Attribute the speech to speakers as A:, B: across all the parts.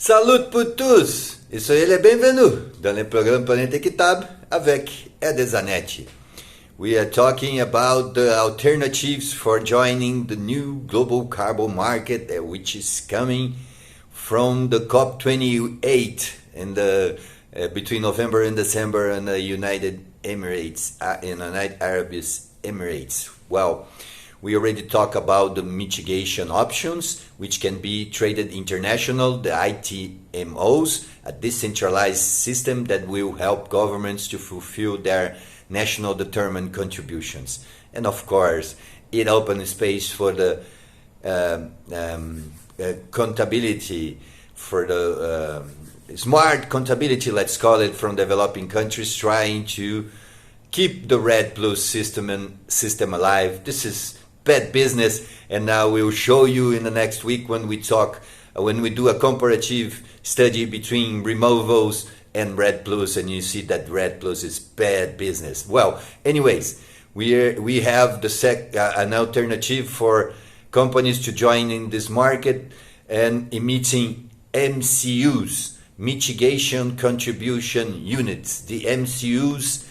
A: Salut pour tous et soyez les bienvenus dans le programme Planète Équitable avec Ede Zanetti. We are talking about the alternatives for joining the new global carbon market, which is coming from the COP28 in between November and December in the United Arab Emirates. Well, we already talked about the mitigation options, which can be traded international, the ITMOs, a decentralized system that will help governments to fulfill their national determined contributions. And of course, it opens space for the accountability, for the smart accountability, let's call it, from developing countries trying to keep the REDD+ system alive. This is bad business, and now we'll show you in the next week when we do a comparative study between removals and REDD+, and you see that REDD+ is bad business. Well, anyways, we have an alternative for companies to join in this market and emitting MCUs, mitigation contribution units. The MCUs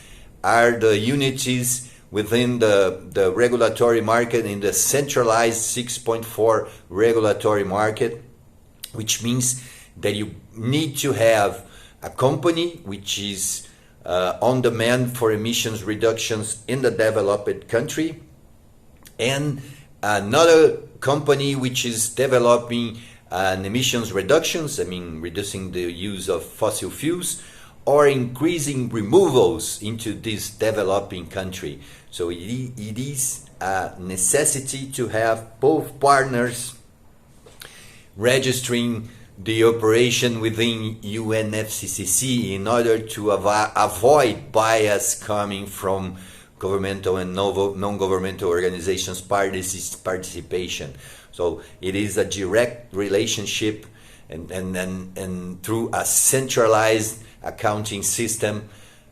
A: are the unities within the regulatory market, in the centralized 6.4 regulatory market, which means that you need to have a company which is on demand for emissions reductions in the developed country, and another company which is developing emissions reductions, reducing the use of fossil fuels, or increasing removals into this developing country. So it is a necessity to have both partners registering the operation within UNFCCC in order to avoid bias coming from governmental and non-governmental organizations' participation. So it is a direct relationship and through a centralized accounting system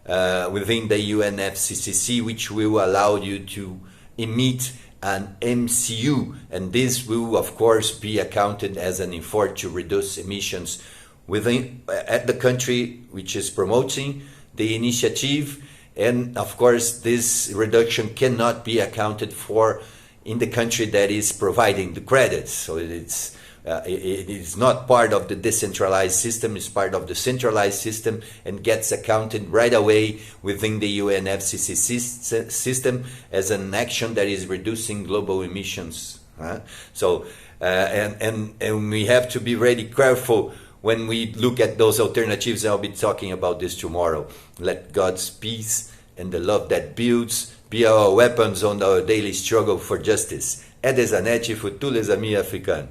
A: within the UNFCCC, which will allow you to emit an MCU, and this will of course be accounted as an effort to reduce emissions at the country which is promoting the initiative. And of course this reduction cannot be accounted for in the country that is providing the credits. So it is not part of the decentralized system, it's part of the centralized system, and gets accounted right away within the UNFCCC system as an action that is reducing global emissions. So we have to be really careful when we look at those alternatives. I'll be talking about this tomorrow. Let God's peace and the love that builds be our weapons on our daily struggle for justice. Ede Zanetti, pour tous les amis africains.